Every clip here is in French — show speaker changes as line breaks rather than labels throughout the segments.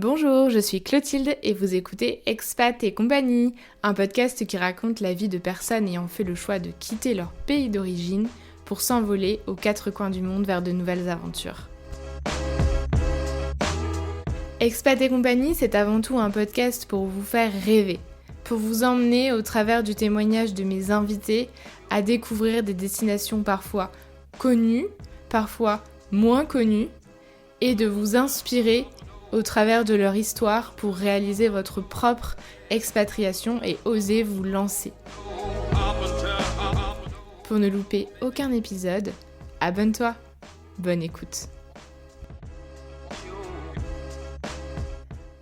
Bonjour, je suis Clotilde et vous écoutez Expat et compagnie, un podcast qui raconte la vie de personnes ayant fait le choix de quitter leur pays d'origine pour s'envoler aux quatre coins du monde vers de nouvelles aventures. Expat et compagnie, c'est avant tout un podcast pour vous faire rêver, pour vous emmener au travers du témoignage de mes invités à découvrir des destinations parfois connues, parfois moins connues, et de vous inspirer au travers de leur histoire pour réaliser votre propre expatriation et oser vous lancer. Pour ne louper aucun épisode, abonne-toi. Bonne écoute.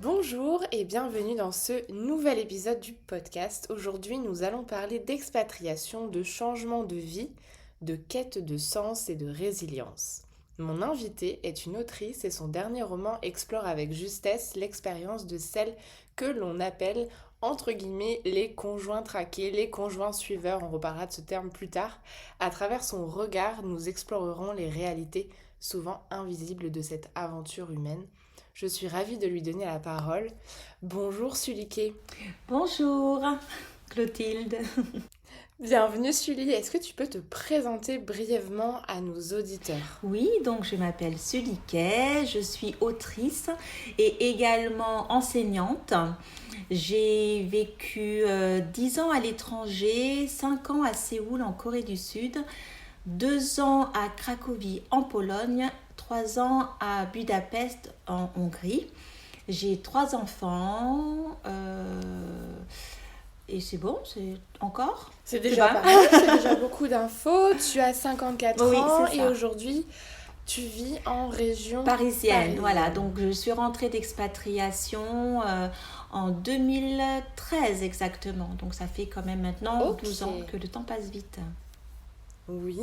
Bonjour et bienvenue dans ce nouvel épisode du podcast. Aujourd'hui, nous allons parler d'expatriation, de changement de vie, de quête de sens et de résilience. Mon invitée est une autrice et son dernier roman explore avec justesse l'expérience de celles que l'on appelle, entre guillemets, les conjoints traqués, les conjoints suiveurs, on reparlera de ce terme plus tard. À travers son regard, nous explorerons les réalités souvent invisibles de cette aventure humaine. Je suis ravie de lui donner la parole. Bonjour Sulike.
Bonjour Clotilde.
Bienvenue Sully, est-ce que tu peux te présenter brièvement à nos auditeurs ?
Oui, donc je m'appelle Sulike, je suis autrice et également enseignante. J'ai vécu 10 ans à l'étranger, 5 ans à Séoul en Corée du Sud, 2 ans à Cracovie en Pologne, 3 ans à Budapest en Hongrie. J'ai 3 enfants. Et c'est bon, c'est encore.
C'est déjà pas mal, c'est déjà beaucoup d'infos. Tu as 54 ans et aujourd'hui, tu vis en région
parisienne. Voilà, donc je suis rentrée d'expatriation en 2013 exactement. Donc ça fait quand même maintenant 12 ans que le temps passe vite.
Oui,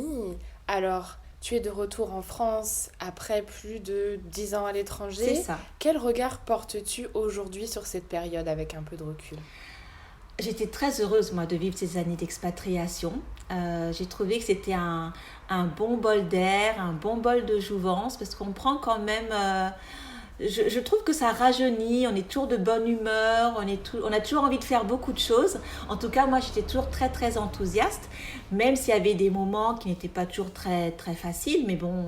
alors tu es de retour en France après plus de 10 ans à l'étranger.
C'est ça.
Quel regard portes-tu aujourd'hui sur cette période avec un peu de recul ?
J'étais très heureuse, moi, de vivre ces années d'expatriation. J'ai trouvé que c'était un bon bol d'air, un bon bol de jouvence, parce qu'on prend quand même... Je trouve que ça rajeunit, on est toujours de bonne humeur, on a toujours envie de faire beaucoup de choses. En tout cas, moi, j'étais toujours très, très enthousiaste, même s'il y avait des moments qui n'étaient pas toujours très, très faciles. Mais bon,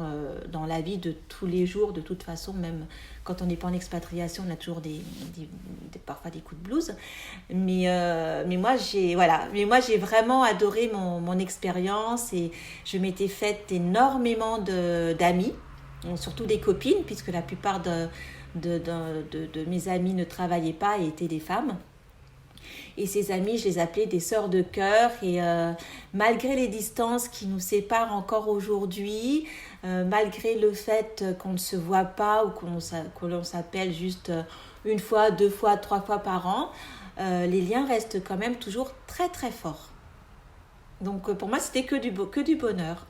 dans la vie de tous les jours, de toute façon, même quand on n'est pas en expatriation, on a toujours parfois des coups de blues. Mais moi, j'ai vraiment adoré mon expérience et je m'étais faite énormément d'amis. Surtout des copines, puisque la plupart de mes amis ne travaillaient pas et étaient des femmes. Et ces amies, je les appelais des sœurs de cœur. Et malgré les distances qui nous séparent encore aujourd'hui, malgré le fait qu'on ne se voit pas ou que l'on s'appelle juste 1 fois, 2 fois, 3 fois par an, les liens restent quand même toujours très très forts. Donc pour moi, c'était que du bonheur.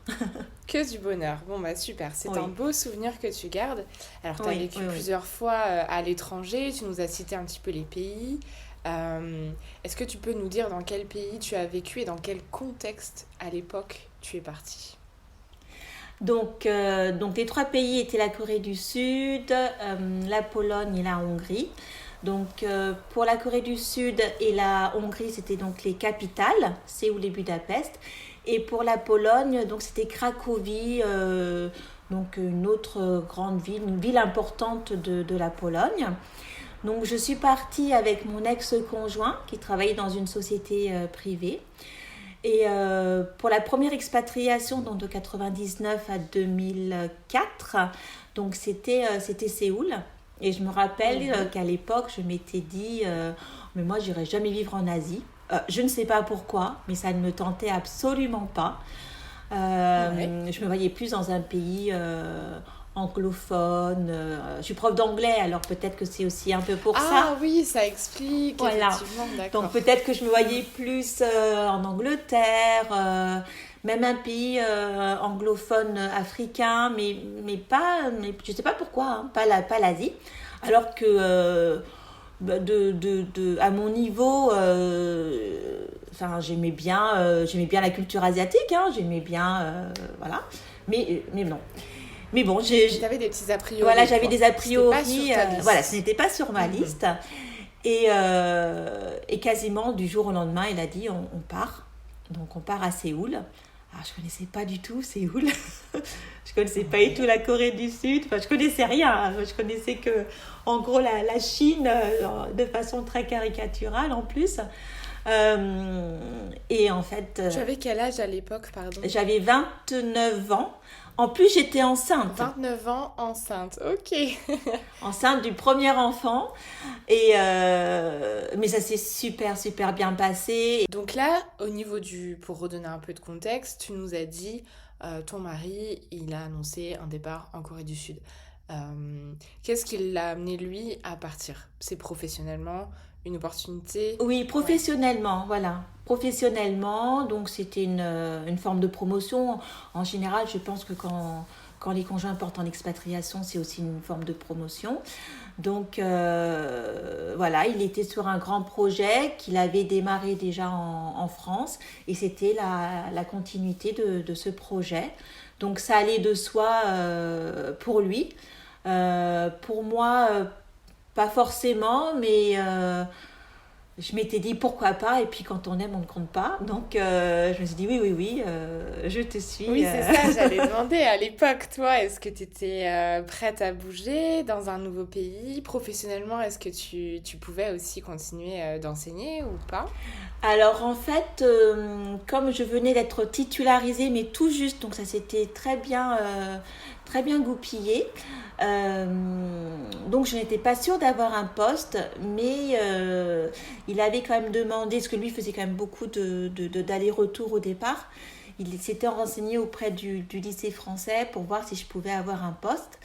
Que du bonheur. Bon bah super, c'est un beau souvenir que tu gardes. Alors tu as vécu plusieurs fois à l'étranger, tu nous as cité un petit peu les pays. Est-ce que tu peux nous dire dans quel pays tu as vécu et dans quel contexte à l'époque tu es partie ?
Donc les 3 pays étaient la Corée du Sud, la Pologne et la Hongrie. Donc pour la Corée du Sud et la Hongrie, c'était donc les capitales, Séoul et Budapest. Et pour la Pologne, donc c'était Cracovie, donc une autre grande ville, une ville importante de la Pologne. Donc je suis partie avec mon ex-conjoint qui travaillait dans une société privée. Et pour la première expatriation, donc de 1999 à 2004, donc c'était Séoul. Et je me rappelle qu'à l'époque, je m'étais dit mais moi, je n'irai jamais vivre en Asie. Je ne sais pas pourquoi, mais ça ne me tentait absolument pas. Je me voyais plus dans un pays anglophone. Je suis prof d'anglais, alors peut-être que c'est aussi un peu pour ça.
Ah oui, ça explique,
voilà.
Effectivement, d'accord.
Donc peut-être que je me voyais plus en Angleterre, même un pays anglophone africain, mais je ne sais pas pourquoi, pas l'Asie. Alors que à mon niveau, j'aimais bien la culture asiatique, j'aimais bien, voilà. Mais non. Mais bon,
T'avais des petits a priori.
voilà, j'avais
quoi.
des a
C'était
priori.
pas sur ta liste.
Voilà, ce n'était pas sur ma liste. Et quasiment du jour au lendemain, il a dit on part. Donc on part à Séoul. Alors je connaissais pas du tout Séoul. Je connaissais pas du tout la Corée du Sud. Enfin, je connaissais rien. Je connaissais que, en gros, la Chine de façon très caricaturale en plus. Et en fait,
Tu avais quel âge à l'époque, pardon?
j'avais 29 ans. En plus, j'étais enceinte.
29 ans, enceinte. Ok.
Enceinte du premier enfant. Mais ça s'est super, super bien passé.
Donc là, au niveau pour redonner un peu de contexte, tu nous as dit, ton mari, il a annoncé un départ en Corée du Sud. Qu'est-ce qui l'a amené, lui, à partir? C'est professionnellement une opportunité?
Oui, professionnellement, voilà. Professionnellement, donc c'était une forme de promotion. En général, je pense que quand les conjoints partent en expatriation, c'est aussi une forme de promotion. Donc voilà, il était sur un grand projet qu'il avait démarré déjà en France et c'était la continuité de ce projet. Donc ça allait de soi pour lui. Pour moi, pas forcément, mais je m'étais dit pourquoi pas. Et puis quand on aime, on ne compte pas. Donc je me suis dit oui, je te suis.
Oui, c'est ça, j'allais demander à l'époque, toi, est-ce que tu étais prête à bouger dans un nouveau pays? Professionnellement, est-ce que tu pouvais aussi continuer d'enseigner ou pas?
Alors en fait, comme je venais d'être titularisée, mais tout juste, donc ça s'était très bien goupillé. Donc je n'étais pas sûre d'avoir un poste, mais il avait quand même demandé, parce que lui faisait quand même beaucoup d'aller-retour au départ. Il s'était renseigné auprès du lycée français pour voir si je pouvais avoir un poste.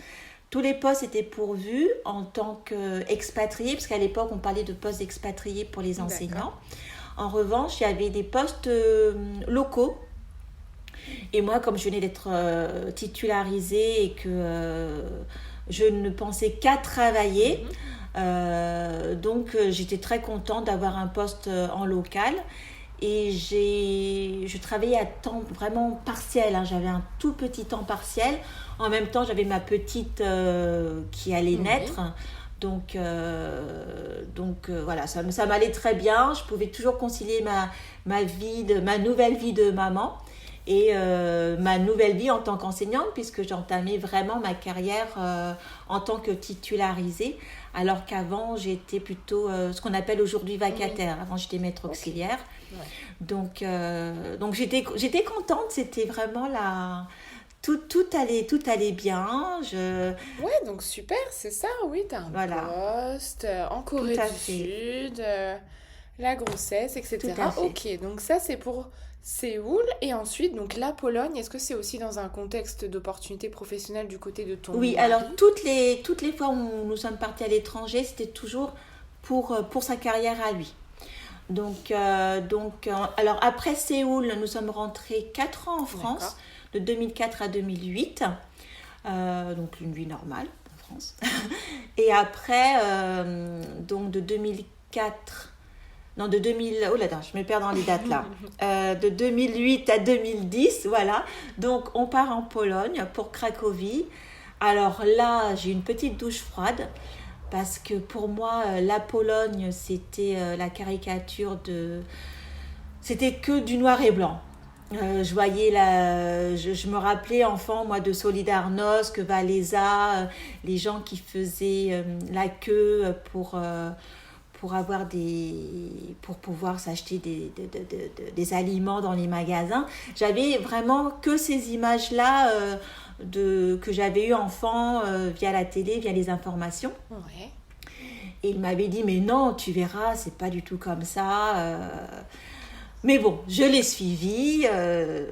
Tous les postes étaient pourvus en tant qu'expatriés, parce qu'à l'époque on parlait de postes expatriés pour les enseignants.
D'accord.
En revanche, il y avait des postes locaux. Et moi, comme je venais d'être titularisée et que je ne pensais qu'à travailler, donc j'étais très contente d'avoir un poste en local. Et je travaillais à temps vraiment partiel, hein. J'avais un tout petit temps partiel. En même temps, j'avais ma petite qui allait naître. Donc voilà, ça m'allait très bien. Je pouvais toujours concilier ma nouvelle vie de maman et ma nouvelle vie en tant qu'enseignante, puisque j'entamais vraiment ma carrière en tant que titularisée, alors qu'avant j'étais plutôt ce qu'on appelle aujourd'hui vacataire. Avant j'étais maître auxiliaire.
Ouais.
Donc j'étais contente, c'était vraiment tout allait bien.
Ouais, donc super, c'est ça, oui, t'as un
Voilà.
poste en Corée
Tout à
du
fait.
Sud, la grossesse,
Tout
etc.
à fait.
Ok, donc ça c'est pour Séoul. Et ensuite, donc la Pologne, est-ce que c'est aussi dans un contexte d'opportunité professionnelle du côté de ton
Oui,
mari?
alors toutes les fois où nous sommes partis à l'étranger, c'était toujours pour sa carrière à lui. Alors après Séoul, nous sommes rentrés 4 ans en France,
D'accord.
de 2004 à 2008. Donc une vie normale en France. Et après, donc de 2004, non de 2000, oh là là, je me perds dans les dates là. De 2008 à 2010, voilà. Donc on part en Pologne pour Cracovie. Alors là, j'ai une petite douche froide. Parce que pour moi, la Pologne, c'était la caricature C'était que du noir et blanc. Je voyais je me rappelais enfant, moi, de Solidarnosc, Wałęsa, les gens qui faisaient la queue pour pouvoir s'acheter des aliments dans les magasins. J'avais vraiment que ces images-là que j'avais eues enfant via la télé, via les informations.
Ouais.
Et il m'avait dit, mais non, tu verras, c'est pas du tout comme ça. Mais bon, je l'ai suivi.
Ouais.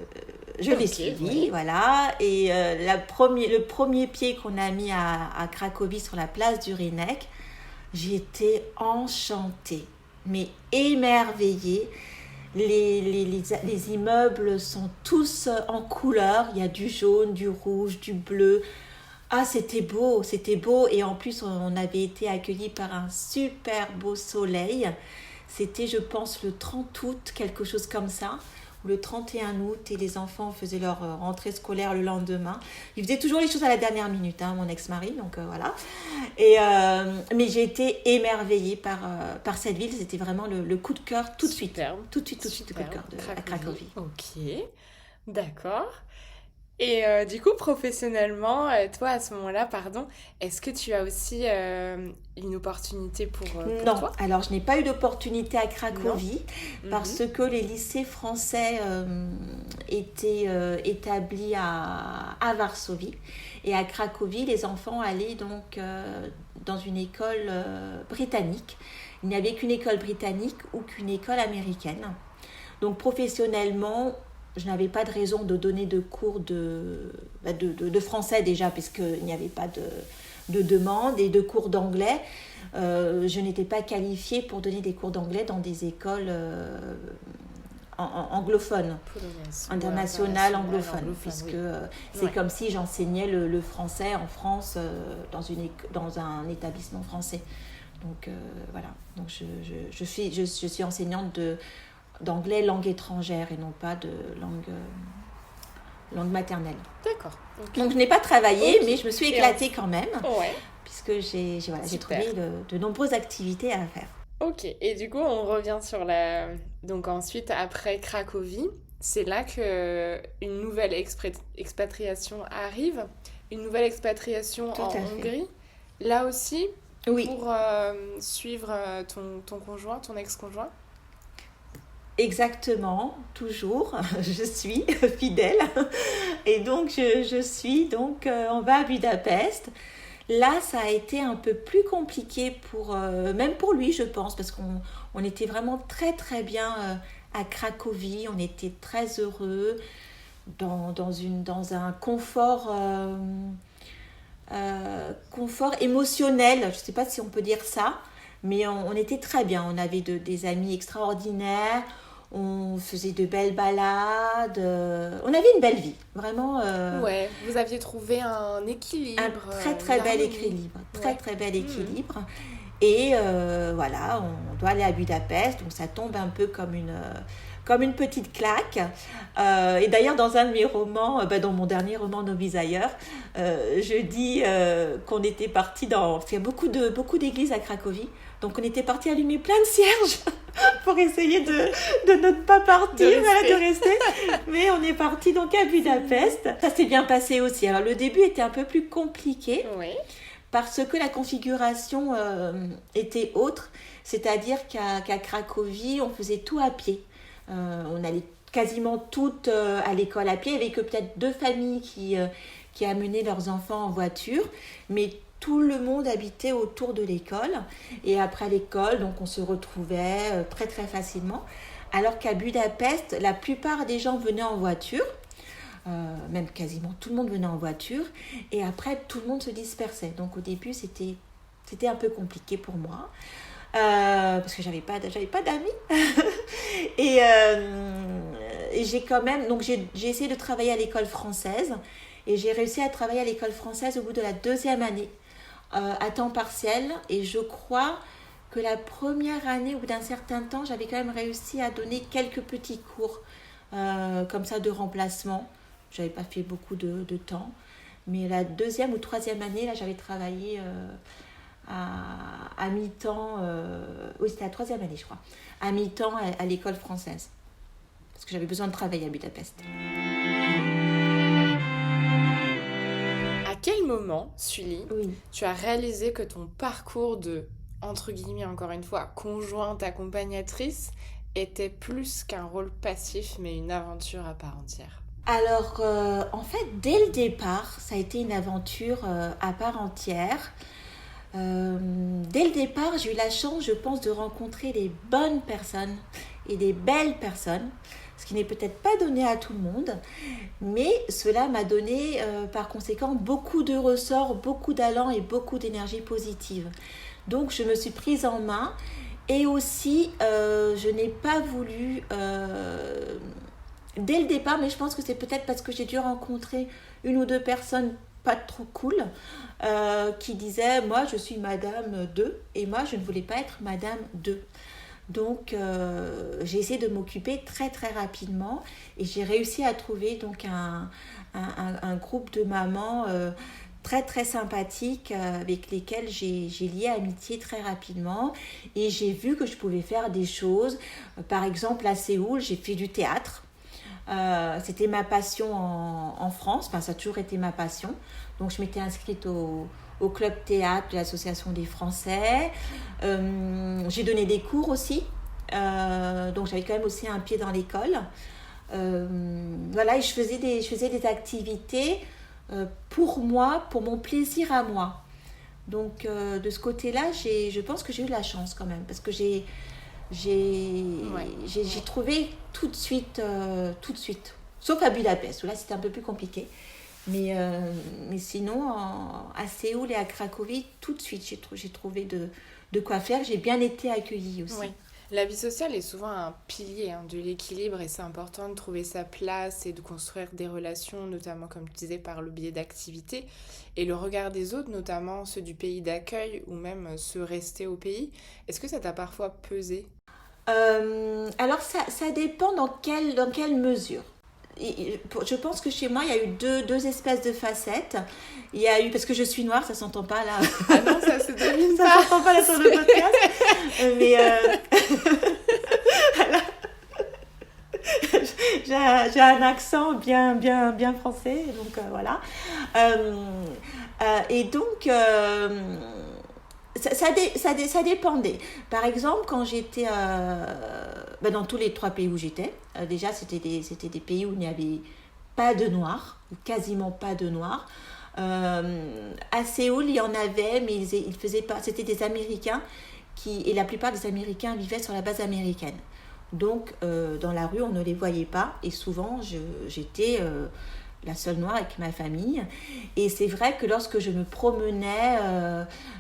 Voilà. Et le premier pied qu'on a mis à Cracovie sur la place du Rynek, j'étais enchantée, mais émerveillée. Les immeubles sont tous en couleur. Il y a du jaune, du rouge, du bleu. Ah, c'était beau. Et en plus, on avait été accueillis par un super beau soleil. C'était, je pense, le 30 août, quelque chose comme ça. le 31 août et les enfants faisaient leur rentrée scolaire le lendemain. Ils faisaient toujours les choses à la dernière minute, mon ex-mari, donc voilà. Mais j'ai été émerveillée par cette ville. C'était vraiment le coup de cœur tout de suite. Tout de suite, le coup de cœur à Cracovie.
Ok, d'accord. Et du coup, professionnellement, toi, à ce moment-là, est-ce que tu as aussi une opportunité pour
Non,
toi?
alors je n'ai pas eu d'opportunité à Cracovie parce que les lycées français étaient établis à Varsovie. Et à Cracovie, les enfants allaient donc dans une école britannique. Il n'y avait qu'une école britannique ou qu'une école américaine. Donc professionnellement, je n'avais pas de raison de donner de cours de français déjà, puisqu'il n'y avait pas de demande, et de cours d'anglais. Je n'étais pas qualifiée pour donner des cours d'anglais dans des écoles anglophones, internationales anglophones, puisque c'est comme si j'enseignais le français en France dans un établissement français. Donc voilà, donc je suis enseignante d'anglais langue étrangère et non pas de langue maternelle.
D'accord. Okay.
Donc je n'ai pas travaillé, mais je me suis éclatée quand même, puisque j'ai trouvé de nombreuses activités à faire.
Ok, et du coup on revient sur donc ensuite après Cracovie, c'est là que une nouvelle expatriation arrive, une nouvelle expatriation en Hongrie, là aussi pour suivre ton conjoint, ton ex-conjoint.
Exactement, toujours, je suis fidèle. Et donc, je suis on va à Budapest. Là, ça a été un peu plus compliqué même pour lui, je pense, parce qu'on était vraiment très, très bien à Cracovie. On était très heureux dans un confort émotionnel. Je ne sais pas si on peut dire ça, mais on était très bien. On avait des amis extraordinaires. On faisait de belles balades, on avait une belle vie, vraiment.
Ouais, vous aviez trouvé un équilibre.
Un très très bel équilibre, très bel équilibre. Et voilà, on doit aller à Budapest, donc ça tombe un peu comme une petite claque. Et d'ailleurs, dans un de mes romans, dans mon dernier roman No Desire, je dis qu'on était parti parce qu'il y a beaucoup d'églises à Cracovie. Donc on était parti allumer plein de cierges pour essayer de ne pas partir, de rester. Mais on est parti donc à Budapest. Ça s'est bien passé aussi. Alors le début était un peu plus compliqué parce que la configuration était autre. C'est-à-dire qu'à Cracovie, on faisait tout à pied. On allait quasiment toutes à l'école à pied. Il n'y avait que peut-être 2 familles qui amenaient leurs enfants en voiture. Mais tout le monde habitait autour de l'école. Et après l'école, donc on se retrouvait très très facilement. Alors qu'à Budapest, la plupart des gens venaient en voiture. Même quasiment tout le monde venait en voiture. Et après, tout le monde se dispersait. Donc au début, c'était un peu compliqué pour moi. Parce que j'avais pas d'amis. et j'ai quand même... Donc j'ai essayé de travailler à l'école française. Et j'ai réussi à travailler à l'école française au bout de la 2e année. À temps partiel, et je crois que la première année, au bout d'un certain temps, j'avais quand même réussi à donner quelques petits cours comme ça de remplacement. Je n'avais pas fait beaucoup de temps, mais la 2e ou 3e année, là, j'avais travaillé à mi-temps, oui, c'était la 3e année, je crois, à mi-temps à l'école française, parce que j'avais besoin de travailler à Budapest.
À quel moment, Sully, tu as réalisé que ton parcours de, entre guillemets encore une fois, conjointe accompagnatrice était plus qu'un rôle passif, mais une aventure à part entière?
Alors, en fait, dès le départ, ça a été une aventure à part entière. Dès le départ, j'ai eu la chance, je pense, de rencontrer des bonnes personnes et des belles personnes, ce qui n'est peut-être pas donné à tout le monde, mais cela m'a donné par conséquent beaucoup de ressorts, beaucoup d'allant et beaucoup d'énergie positive. Donc je me suis prise en main, et aussi je n'ai pas voulu dès le départ, mais je pense que c'est peut-être parce que j'ai dû rencontrer 1 ou 2 personnes pas trop cool qui disaient moi je suis madame 2 et moi je ne voulais pas être madame 2. Donc, j'ai essayé de m'occuper très très rapidement et j'ai réussi à trouver donc un groupe de mamans très très sympathiques avec lesquelles j'ai lié amitié très rapidement et j'ai vu que je pouvais faire des choses. Par exemple, à Séoul, j'ai fait du théâtre. C'était ma passion en France, enfin ça a toujours été ma passion. Donc je m'étais inscrite au club théâtre de l'Association des Français. J'ai donné des cours aussi, donc j'avais quand même aussi un pied dans l'école. Voilà, et je faisais des activités pour moi, pour mon plaisir à moi. Donc de ce côté-là, je pense que j'ai eu de la chance quand même, parce que
Ouais.
j'ai trouvé tout de suite. Sauf à Budapest, où là c'était un peu plus compliqué. Mais sinon, à Séoul et à Cracovie, tout de suite, j'ai trouvé de quoi faire. J'ai bien été accueillie aussi.
Oui. La vie sociale est souvent un pilier de l'équilibre et c'est important de trouver sa place et de construire des relations, notamment comme tu disais, par le biais d'activités. Et le regard des autres, notamment ceux du pays d'accueil ou même ceux restés au pays, est-ce que ça t'a parfois pesé?
Alors, ça dépend dans quelle mesure. Je pense que chez moi, il y a eu deux espèces de facettes. Il y a eu, parce que je suis noire, ça s'entend pas là.
Ah non, ça se devine
Ça
pas.
s'entend pas là sur le podcast. Mais j'ai un accent bien français, donc voilà. Euh, et donc, ça dépendait. Par exemple, quand j'étais dans tous les trois pays où j'étais, déjà c'était des pays où il n'y avait pas de noirs, ou quasiment pas de noirs. À Séoul, il y en avait, mais ils faisaient pas. C'était des Américains et la plupart des Américains vivaient sur la base américaine. Donc, dans la rue, on ne les voyait pas. Et souvent, j'étais la seule noire avec ma famille. Et c'est vrai que lorsque je me promenais,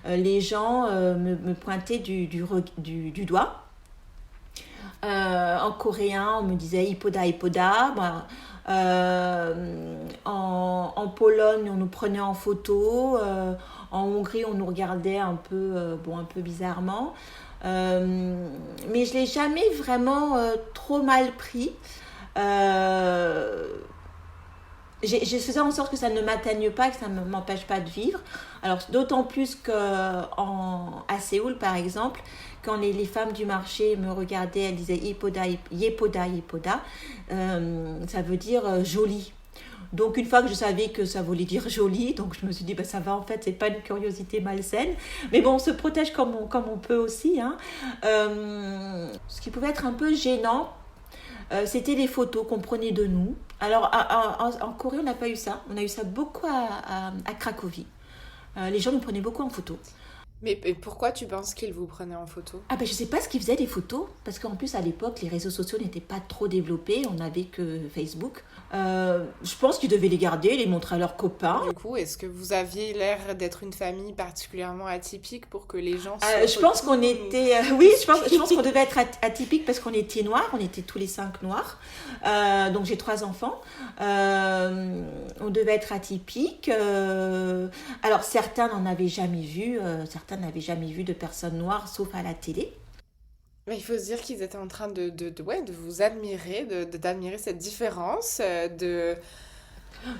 les gens me pointaient du doigt. En coréen, on me disait Ipoda, Ipoda. Bon, en Pologne, on nous prenait en photo. En Hongrie, on nous regardait un peu bizarrement. Mais je ne l'ai jamais vraiment trop mal pris. Euh, je faisais en sorte que ça ne m'atteigne pas, que ça ne m'empêche pas de vivre. Alors, d'autant plus qu'à Séoul, par exemple, quand les femmes du marché me regardaient, elles disaient Yepoda, Yepoda, Yepoda. Ça veut dire jolie. Donc, une fois que je savais que ça voulait dire jolie, donc je me suis dit, bah, ça va, en fait, c'est pas une curiosité malsaine. Mais bon, on se protège comme on peut aussi. Hein. Ce qui pouvait être un peu gênant, c'était les photos qu'on prenait de nous. Alors, en Corée, on n'a pas eu ça. On a eu ça beaucoup à Cracovie. Les gens nous prenaient beaucoup en photo.
Mais pourquoi tu penses qu'ils vous prenaient en photo?
Ah ben je sais pas ce qu'ils faisaient des photos, parce qu'en plus à l'époque les réseaux sociaux n'étaient pas trop développés, on n'avait que Facebook. Je pense qu'ils devaient les garder, les montrer à leurs copains.
Du coup, est-ce que vous aviez l'air d'être une famille particulièrement atypique pour que les gens se
Je pense qu'on
retournent
était, oui, je pense qu'on devait être atypique parce qu'on était noirs, on était tous les 5 noirs. Donc j'ai 3 enfants. On devait être atypique. Alors certains n'en avaient jamais vu, certains n'avaient jamais vu de personnes noires sauf à la télé.
Mais il faut se dire qu'ils étaient en train ouais, de vous admirer, d'admirer cette différence,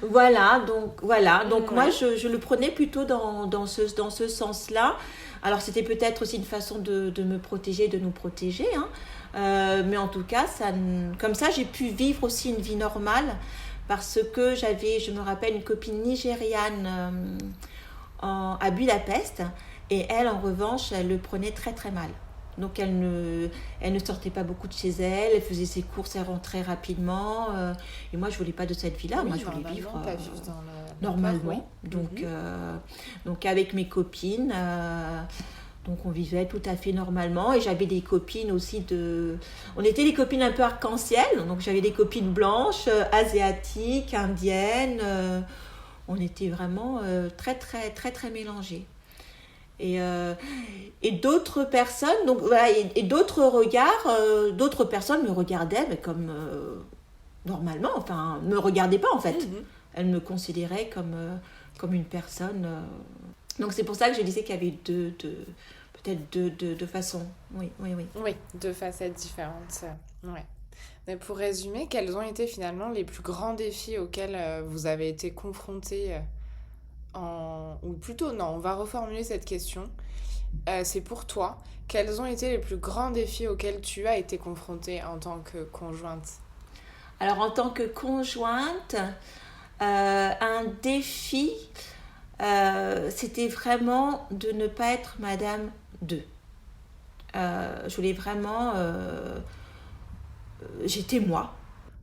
Voilà, donc moi
Ouais.
je le prenais plutôt dans ce sens-là. Alors c'était peut-être aussi une façon de me protéger, de nous protéger, hein. Mais en tout cas, comme ça j'ai pu vivre aussi une vie normale parce que je me rappelle, une copine nigériane à Budapest et elle en revanche, elle le prenait très très mal. Donc elle ne sortait pas beaucoup de chez elle, elle faisait ses courses, elle rentrait rapidement. Et moi, je voulais pas de cette vie-là. Moi,
Oui,
je voulais vivre
normalement, pas vivre dans le port, oui.
normalement. Donc,
Mhm.
donc avec mes copines, donc on vivait tout à fait normalement. Et j'avais des copines aussi On était des copines un peu arc-en-ciel. Donc j'avais des copines blanches, asiatiques, indiennes. On était vraiment très, très, très, très mélangés. Et, euh, et d'autres personnes, donc voilà, et d'autres regards, d'autres personnes me regardaient mais comme normalement, enfin, me regardaient pas en fait.
Mhm.
Elles me considéraient comme une personne. Donc c'est pour ça que je disais qu'il y avait peut-être deux façons. Oui.
Oui, deux facettes différentes. Ouais. Mais pour résumer, quels ont été finalement les plus grands défis auxquels vous avez été confrontés ou plutôt, non, on va reformuler cette question. C'est pour toi. Quels ont été les plus grands défis auxquels tu as été confrontée en tant que conjointe?
Alors, en tant que conjointe, un défi, c'était vraiment de ne pas être Madame 2. Je voulais vraiment... j'étais moi.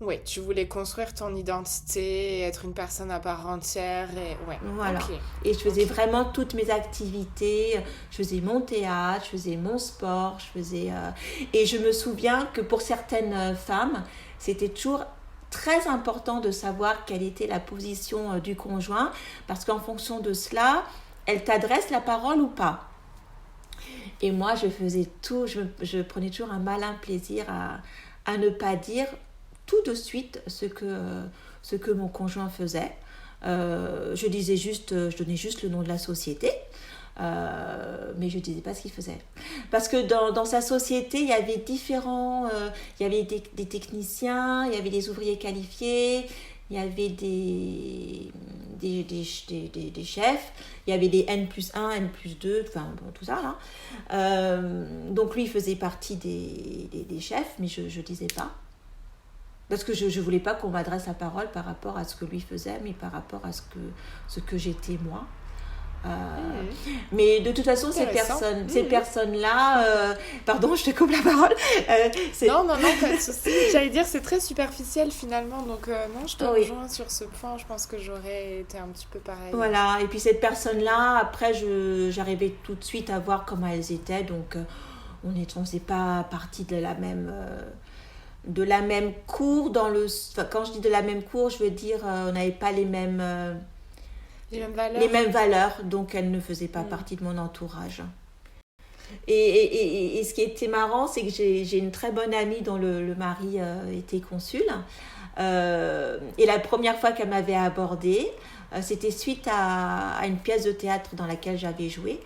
Oui, tu voulais construire ton identité, être une personne à part entière et ouais.
Voilà.
Ok.
Et je faisais
Ok.
vraiment toutes mes activités. Je faisais mon théâtre, je faisais mon sport, et je me souviens que pour certaines femmes, c'était toujours très important de savoir quelle était la position du conjoint, parce qu'en fonction de cela, elle t'adresse la parole ou pas. Et moi, je faisais tout, je prenais toujours un malin plaisir à ne pas dire tout de suite ce que mon conjoint faisait. Je donnais juste le nom de la société, mais je ne disais pas ce qu'il faisait. Parce que dans sa société, il y avait il y avait des techniciens, il y avait des ouvriers qualifiés, il y avait des chefs, il y avait des N+1, N+2, enfin bon, tout ça là. Donc lui, il faisait partie des chefs, mais je ne disais pas. Parce que je ne voulais pas qu'on m'adresse la parole par rapport à ce que lui faisait, mais par rapport à ce que j'étais moi. Mais de toute façon, ces personnes-là... pardon, je te coupe la parole.
Non, pas de souci. J'allais dire, c'est très superficiel finalement. Donc non, je te rejoins sur ce point. Je pense que j'aurais été un petit peu pareil.
Voilà, et puis cette personne-là, après, j'arrivais tout de suite à voir comment elles étaient. Donc, on ne faisait pas partie de la même cour. Quand je dis de la même cour, je veux dire, on n'avait pas les mêmes valeurs, donc elle ne faisait pas partie de mon entourage. Et ce qui était marrant, c'est que j'ai une très bonne amie dont le mari était consul. Et la première fois qu'elle m'avait abordée, c'était suite à une pièce de théâtre dans laquelle j'avais joué.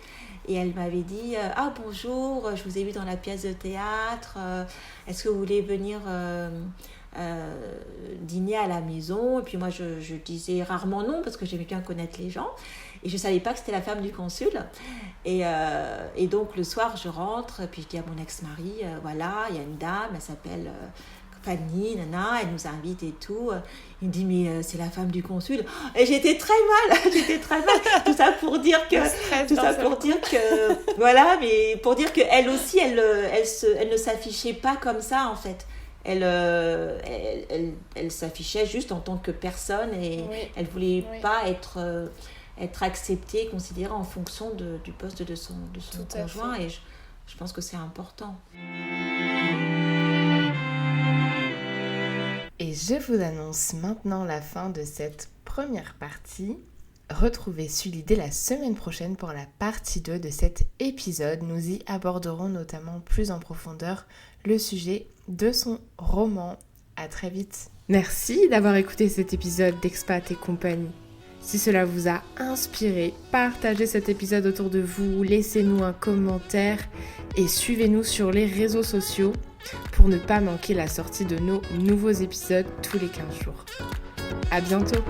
Et elle m'avait dit « Ah bonjour, je vous ai vu dans la pièce de théâtre, est-ce que vous voulez venir dîner à la maison ?» Et puis moi je disais rarement non parce que j'aimais bien connaître les gens. Et je ne savais pas que c'était la femme du consul. Et donc le soir je rentre, puis je dis à mon ex-mari « Voilà, il y a une dame, elle s'appelle... Fanny, nana, elle nous invite et tout. Il me dit, mais c'est la femme du consul. Et j'étais très mal. Tout ça pour dire que, voilà, mais pour dire qu'elle aussi, elle ne s'affichait pas comme ça, en fait. Elle s'affichait juste en tant que personne et elle voulait pas être acceptée, considérée en fonction du poste de son conjoint. Et je pense que c'est important.
Et je vous annonce maintenant la fin de cette première partie. Retrouvez Sully dès la semaine prochaine pour la partie 2 de cet épisode. Nous y aborderons notamment plus en profondeur le sujet de son roman. À très vite. Merci d'avoir écouté cet épisode d'Expat et compagnie. Si cela vous a inspiré, partagez cet épisode autour de vous, laissez-nous un commentaire et suivez-nous sur les réseaux sociaux pour ne pas manquer la sortie de nos nouveaux épisodes tous les 15 jours. À bientôt!